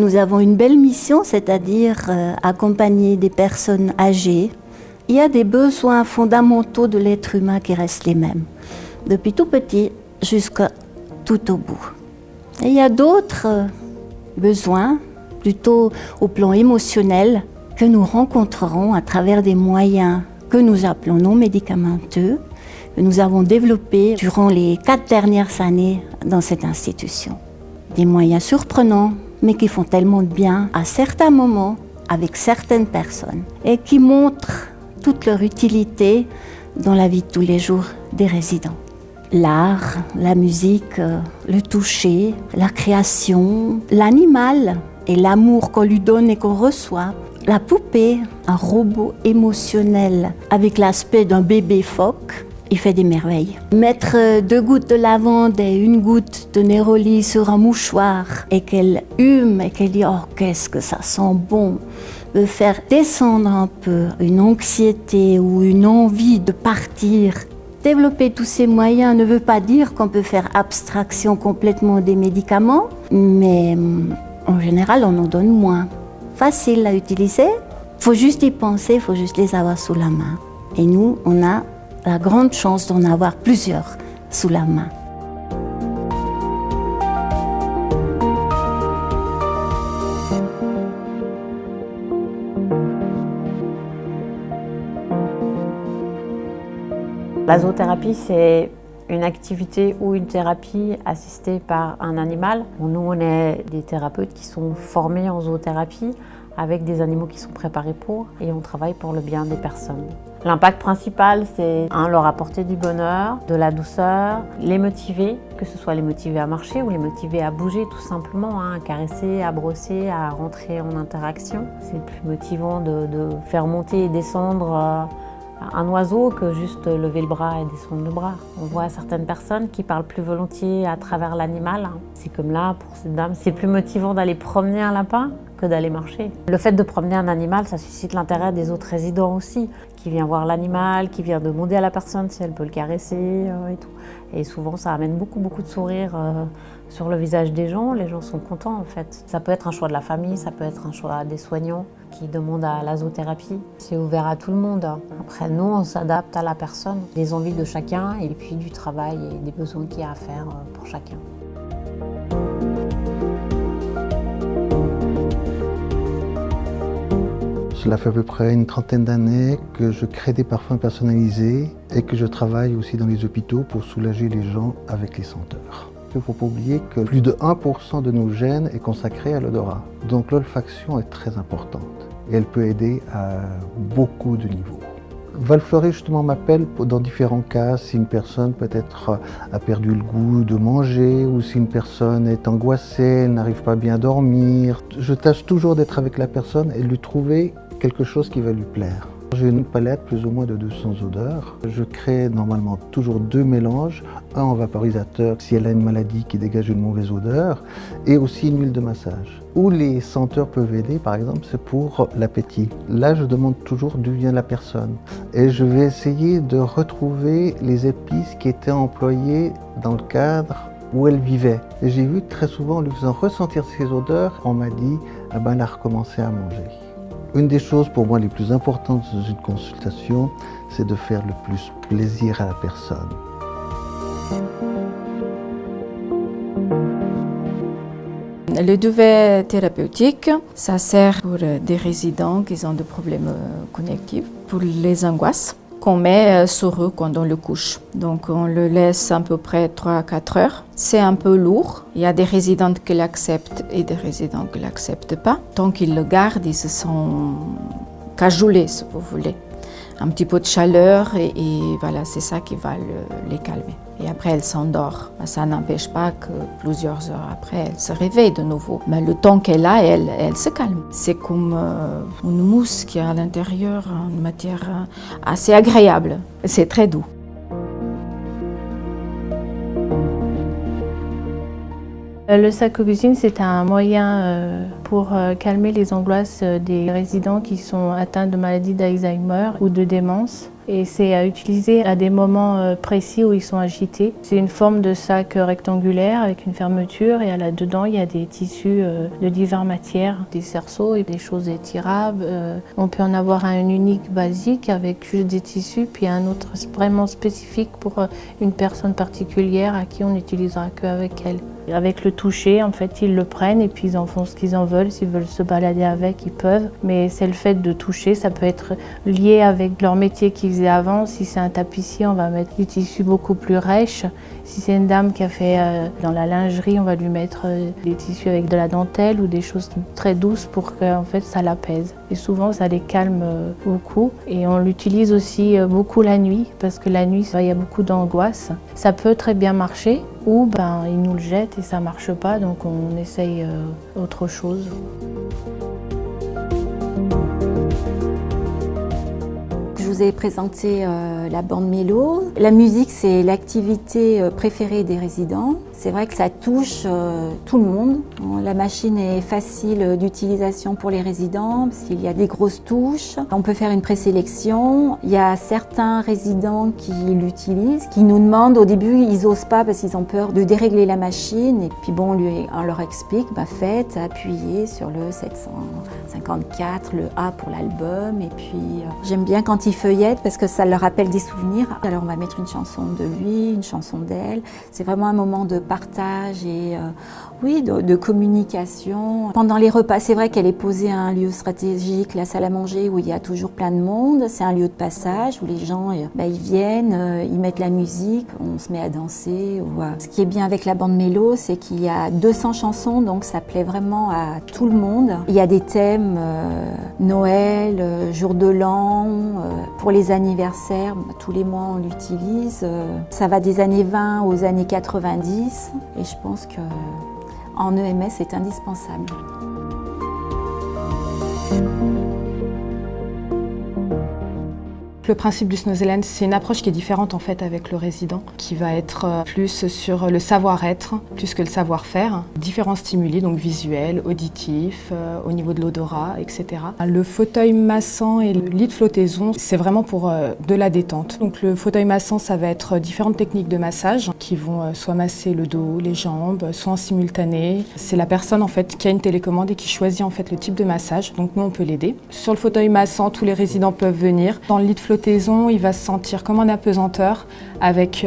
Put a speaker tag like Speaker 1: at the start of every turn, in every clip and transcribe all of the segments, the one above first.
Speaker 1: Nous avons une belle mission, c'est-à-dire accompagner des personnes âgées. Il y a des besoins fondamentaux de l'être humain qui restent les mêmes, depuis tout petit jusqu'à tout au bout. Et il y a d'autres besoins, plutôt au plan émotionnel, que nous rencontrerons à travers des moyens que nous appelons non médicamenteux, que nous avons développés durant les 4 dernières années dans cette institution. Des moyens surprenants, mais qui font tellement de bien à certains moments avec certaines personnes et qui montrent toute leur utilité dans la vie de tous les jours des résidents. L'art, la musique, le toucher, la création, l'animal et l'amour qu'on lui donne et qu'on reçoit. La poupée, un robot émotionnel avec l'aspect d'un bébé phoque, il fait des merveilles. Mettre 2 gouttes de lavande et 1 goutte de néroli sur un mouchoir et qu'elle hume et qu'elle dit « Oh, qu'est-ce que ça sent bon !» peut faire descendre un peu une anxiété ou une envie de partir. Développer tous ces moyens ne veut pas dire qu'on peut faire abstraction complètement des médicaments, mais en général, on en donne moins. Facile à utiliser, il faut juste y penser, il faut juste les avoir sous la main. Et nous, on a la grande chance d'en avoir plusieurs sous la main.
Speaker 2: La zoothérapie, c'est une activité ou une thérapie assistée par un animal. Nous, on est des thérapeutes qui sont formés en zoothérapie avec des animaux qui sont préparés pour, et on travaille pour le bien des personnes. L'impact principal, c'est leur apporter du bonheur, de la douceur, les motiver, que ce soit les motiver à marcher ou les motiver à bouger tout simplement, à caresser, à brosser, à rentrer en interaction. C'est plus motivant de faire monter et descendre un oiseau que juste lever le bras et descendre le bras. On voit certaines personnes qui parlent plus volontiers à travers l'animal. C'est comme là, pour cette dame, c'est plus motivant d'aller promener un lapin que d'aller marcher. Le fait de promener un animal, ça suscite l'intérêt des autres résidents aussi, qui vient voir l'animal, qui vient demander à la personne si elle peut le caresser et tout. Et souvent, ça amène beaucoup de sourires sur le visage des gens. Les gens sont contents en fait. Ça peut être un choix de la famille, ça peut être un choix des soignants qui demandent à la zoothérapie. C'est ouvert à tout le monde. Après, nous, on s'adapte à la personne, les envies de chacun et puis du travail et des besoins qu'il y a à faire pour chacun.
Speaker 3: Cela fait à peu près une 30aine d'années que je crée des parfums personnalisés et que je travaille aussi dans les hôpitaux pour soulager les gens avec les senteurs. Il ne faut pas oublier que plus de 1% de nos gènes est consacré à l'odorat. Donc l'olfaction est très importante et elle peut aider à beaucoup de niveaux. Valfleuret justement m'appelle dans différents cas, si une personne peut-être a perdu le goût de manger ou si une personne est angoissée, elle n'arrive pas bien à dormir. Je tâche toujours d'être avec la personne et de lui trouver quelque chose qui va lui plaire. J'ai une palette plus ou moins de 200 odeurs. Je crée normalement toujours 2 mélanges, un en vaporisateur si elle a une maladie qui dégage une mauvaise odeur et aussi une huile de massage. Où les senteurs peuvent aider, par exemple, c'est pour l'appétit. Là, je demande toujours d'où vient la personne et je vais essayer de retrouver les épices qui étaient employées dans le cadre où elle vivait. Et j'ai vu très souvent, en lui faisant ressentir ces odeurs, on m'a dit elle a recommencé à manger. Une des choses pour moi les plus importantes dans une consultation, c'est de faire le plus plaisir à la personne.
Speaker 4: Le duvet thérapeutique, ça sert pour des résidents qui ont des problèmes cognitifs, pour les angoisses qu'on met sur eux quand on le couche. Donc on le laisse à peu près 3 à 4 heures. C'est un peu lourd. Il y a des résidents qui l'acceptent et des résidents qui ne l'acceptent pas. Tant qu'ils le gardent, ils se sont cajolés, si vous voulez. Un petit peu de chaleur et voilà, c'est ça qui va les calmer. Et après, elle s'endort. Ça n'empêche pas que plusieurs heures après, elle se réveille de nouveau. Mais le temps qu'elle a, elle se calme. C'est comme une mousse qui a à l'intérieur une matière assez agréable. C'est très doux.
Speaker 5: Le sac-cuisine, c'est un moyen pour calmer les angoisses des résidents qui sont atteints de maladies d'Alzheimer ou de démence. et c'est à utiliser à des moments précis où ils sont agités. C'est une forme de sac rectangulaire avec une fermeture et là-dedans il y a des tissus de diverses matières, des cerceaux et des choses étirables. On peut en avoir un unique basique avec juste des tissus, puis un autre vraiment spécifique pour une personne particulière à qui on n'utilisera qu'avec elle. Avec le toucher, en fait, ils le prennent et puis ils en font ce qu'ils en veulent. S'ils veulent se balader avec, ils peuvent. Mais c'est le fait de toucher, ça peut être lié avec leur métier qu'ils faisaient avant. Si c'est un tapissier, on va mettre du tissu beaucoup plus rêche. Si c'est une dame qui a fait dans la lingerie, on va lui mettre des tissus avec de la dentelle ou des choses très douces pour que en fait, ça l'apaise. Et souvent, ça les calme beaucoup. Et on l'utilise aussi beaucoup la nuit, parce que la nuit, il y a beaucoup d'angoisse. Ça peut très bien marcher, ou ils nous le jettent et ça ne marche pas, donc on essaye autre chose.
Speaker 1: Je vous ai présenté la bande mélo. La musique, c'est l'activité préférée des résidents. C'est vrai que ça touche tout le monde. La machine est facile d'utilisation pour les résidents parce qu'il y a des grosses touches. On peut faire une présélection. Il y a certains résidents qui l'utilisent, qui nous demandent au début, ils n'osent pas parce qu'ils ont peur de dérégler la machine. Et puis bon, on leur explique, faites, appuyez sur le 754, le A pour l'album. Et puis j'aime bien quand ils feuillettent parce que ça leur rappelle des souvenirs. Alors on va mettre une chanson de lui, une chanson d'elle. C'est vraiment un moment de partage et de communication. Pendant les repas, c'est vrai qu'elle est posée à un lieu stratégique, la salle à manger, où il y a toujours plein de monde. C'est un lieu de passage où les gens ils viennent, ils mettent la musique, on se met à danser. Ce qui est bien avec la bande mélo, c'est qu'il y a 200 chansons, donc ça plaît vraiment à tout le monde. Il y a des thèmes Noël, jour de l'an, pour les anniversaires, tous les mois on l'utilise. Ça va des années 20 aux années 90 et je pense qu'en EMS c'est indispensable.
Speaker 6: Le principe du Snøzeland, c'est une approche qui est différente en fait avec le résident, qui va être plus sur le savoir-être, plus que le savoir-faire. Différents stimuli, donc visuels, auditifs, au niveau de l'odorat, etc. Le fauteuil massant et le lit de flottaison, c'est vraiment pour de la détente. Donc le fauteuil massant, ça va être différentes techniques de massage qui vont soit masser le dos, les jambes, soit en simultané. C'est la personne en fait qui a une télécommande et qui choisit en fait le type de massage. Donc nous on peut l'aider. Sur le fauteuil massant, tous les résidents peuvent venir. Dans le lit de flottaison, il va se sentir comme en apesanteur avec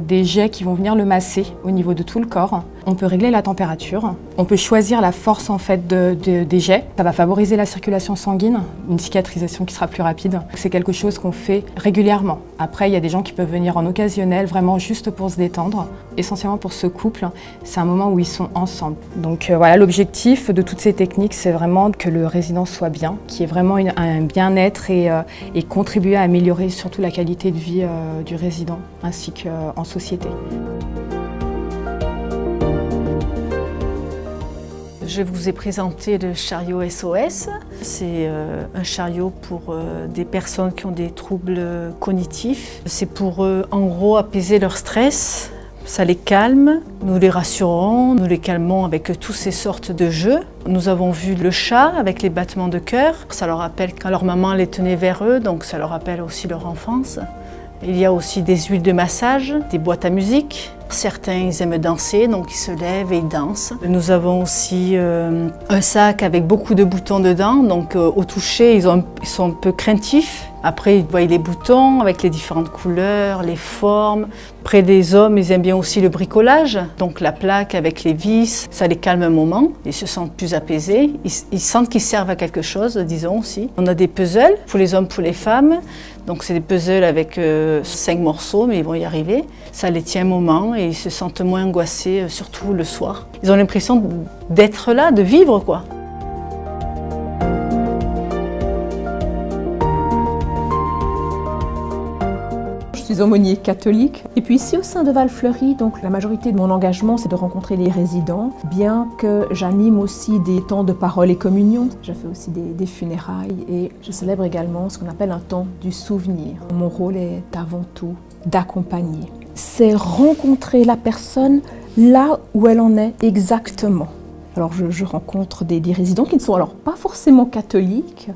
Speaker 6: des jets qui vont venir le masser au niveau de tout le corps. On peut régler la température, on peut choisir la force en fait des jets. Ça va favoriser la circulation sanguine, une cicatrisation qui sera plus rapide. C'est quelque chose qu'on fait régulièrement. Après, il y a des gens qui peuvent venir en occasionnel, vraiment juste pour se détendre. Essentiellement pour ce couple, c'est un moment où ils sont ensemble. Donc voilà, l'objectif de toutes ces techniques, c'est vraiment que le résident soit bien, qu'il y ait vraiment un bien-être et contribuer à améliorer surtout la qualité de vie du résident ainsi qu'en société.
Speaker 7: Je vous ai présenté le chariot SOS. C'est un chariot pour des personnes qui ont des troubles cognitifs. C'est pour en gros apaiser leur stress. Ça les calme, nous les rassurons, nous les calmons avec toutes ces sortes de jeux. Nous avons vu le chat avec les battements de cœur. Ça leur rappelle quand leur maman les tenait vers eux, donc ça leur rappelle aussi leur enfance. Il y a aussi des huiles de massage, des boîtes à musique. Certains ils aiment danser, donc ils se lèvent et ils dansent. Nous avons aussi un sac avec beaucoup de boutons dedans, donc au toucher ils sont un peu craintifs. Après ils voient les boutons avec les différentes couleurs, les formes. Près des hommes, ils aiment bien aussi le bricolage, donc la plaque avec les vis, ça les calme un moment, ils se sentent plus apaisés, ils sentent qu'ils servent à quelque chose, disons aussi. On a des puzzles pour les hommes, pour les femmes, donc c'est des puzzles avec 5 morceaux, mais ils vont y arriver. Ça les tient un moment et ils se sentent moins angoissés, surtout le soir. Ils ont l'impression d'être là, de vivre quoi.
Speaker 8: Je suis aumônier catholique. Et puis ici au sein de Val-Fleury, donc la majorité de mon engagement c'est de rencontrer les résidents, bien que j'anime aussi des temps de parole et communion. Je fais aussi des funérailles et je célèbre également ce qu'on appelle un temps du souvenir. Mon rôle est avant tout d'accompagner. C'est rencontrer la personne là où elle en est exactement. Alors je rencontre des résidents qui ne sont alors pas forcément catholiques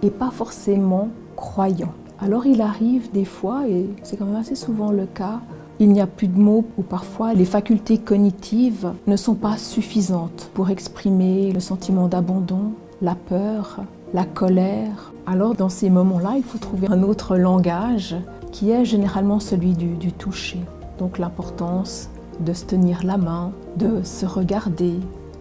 Speaker 8: et pas forcément croyants. Alors il arrive des fois, et c'est quand même assez souvent le cas, il n'y a plus de mots ou parfois les facultés cognitives ne sont pas suffisantes pour exprimer le sentiment d'abandon, la peur, la colère. Alors dans ces moments-là, il faut trouver un autre langage qui est généralement celui du toucher. Donc l'importance de se tenir la main, de se regarder,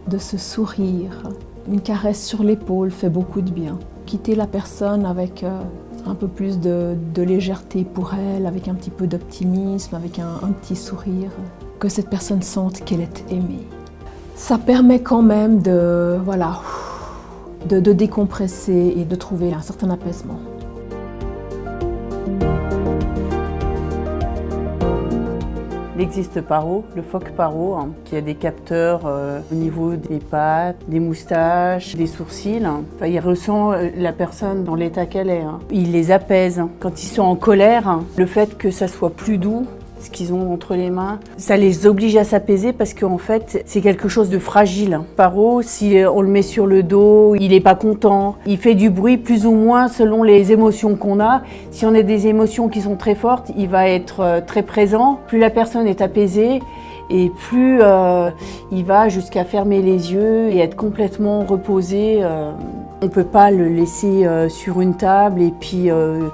Speaker 8: de se sourire. Une caresse sur l'épaule fait beaucoup de bien. Quitter la personne avec un peu plus de légèreté pour elle, avec un petit peu d'optimisme, avec un petit sourire. Que cette personne sente qu'elle est aimée. Ça permet quand même de décompresser et de trouver un certain apaisement.
Speaker 9: Il existe Paro, le phoque Paro, qui a des capteurs au niveau des pattes, des moustaches, des sourcils. Enfin, il ressent la personne dans l'état qu'elle est. Il les apaise. Quand ils sont en colère, le fait que ça soit plus doux, ce qu'ils ont entre les mains, ça les oblige à s'apaiser parce qu'en fait, c'est quelque chose de fragile. Paro, si on le met sur le dos, il n'est pas content. Il fait du bruit plus ou moins selon les émotions qu'on a. Si on a des émotions qui sont très fortes, il va être très présent. Plus la personne est apaisée et plus il va jusqu'à fermer les yeux et être complètement reposé. On ne peut pas le laisser sur une table et puis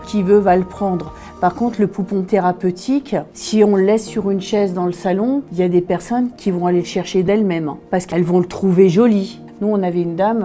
Speaker 9: qui veut va le prendre. Par contre, le poupon thérapeutique, si on le laisse sur une chaise dans le salon, il y a des personnes qui vont aller le chercher d'elles-mêmes parce qu'elles vont le trouver joli. Nous, on avait une dame,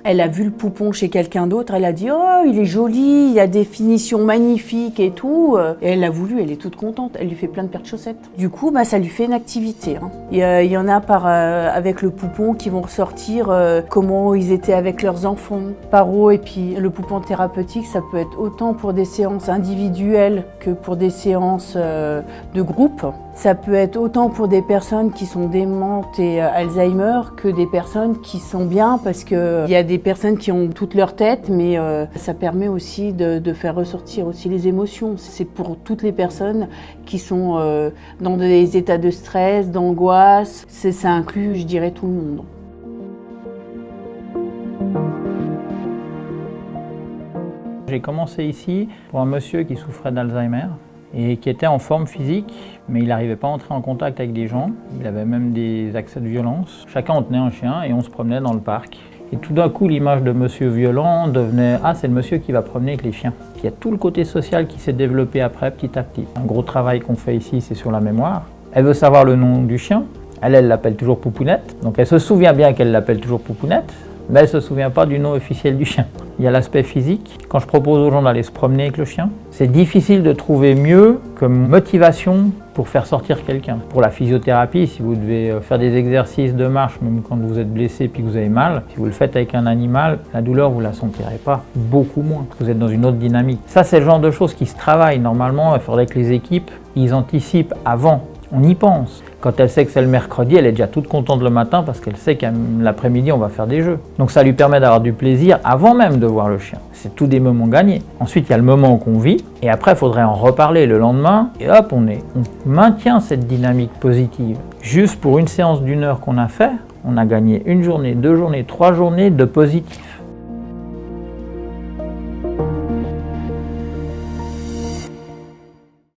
Speaker 9: elle a vu le poupon chez quelqu'un d'autre, elle a dit « Oh, il est joli, il y a des finitions magnifiques et tout ». Et elle l'a voulu, elle est toute contente, elle lui fait plein de paires de chaussettes. Du coup, ça lui fait une activité. Il y en a avec le poupon qui vont ressortir comment ils étaient avec leurs enfants. Paro et puis le poupon thérapeutique, ça peut être autant pour des séances individuelles que pour des séances de groupe. Ça peut être autant pour des personnes qui sont démentes et Alzheimer que des personnes qui sont bien parce qu'il y a des personnes qui ont toute leur tête, mais ça permet aussi de faire ressortir aussi les émotions. C'est pour toutes les personnes qui sont dans des états de stress, d'angoisse. Ça inclut, je dirais, tout le monde.
Speaker 10: J'ai commencé ici pour un monsieur qui souffrait d'Alzheimer et qui était en forme physique, mais il n'arrivait pas à entrer en contact avec des gens. Il avait même des accès de violence. Chacun on tenait un chien et on se promenait dans le parc. Et tout d'un coup, l'image de monsieur violent devenait « Ah, c'est le monsieur qui va promener avec les chiens ». Il y a tout le côté social qui s'est développé après, petit à petit. Un gros travail qu'on fait ici, c'est sur la mémoire. Elle veut savoir le nom du chien. Elle l'appelle toujours Poupounette. Donc elle se souvient bien qu'elle l'appelle toujours Poupounette, mais elle ne se souvient pas du nom officiel du chien. Il y a l'aspect physique. Quand je propose aux gens d'aller se promener avec le chien, c'est difficile de trouver mieux comme motivation pour faire sortir quelqu'un. Pour la physiothérapie, si vous devez faire des exercices de marche, même quand vous êtes blessé et que vous avez mal, si vous le faites avec un animal, la douleur, vous ne la sentirez pas, beaucoup moins. Vous êtes dans une autre dynamique. Ça, c'est le genre de choses qui se travaillent. Normalement, il faudrait que les équipes, ils anticipent avant. On y pense. Quand elle sait que c'est le mercredi, elle est déjà toute contente le matin parce qu'elle sait qu'à l'après-midi, on va faire des jeux. Donc ça lui permet d'avoir du plaisir avant même de voir le chien. C'est tous des moments gagnés. Ensuite, il y a le moment qu'on vit et après, il faudrait en reparler le lendemain. Et hop, on maintient cette dynamique positive. Juste pour une séance d'1 heure qu'on a fait, on a gagné 1 journée, 2 journées, 3 journées de positif.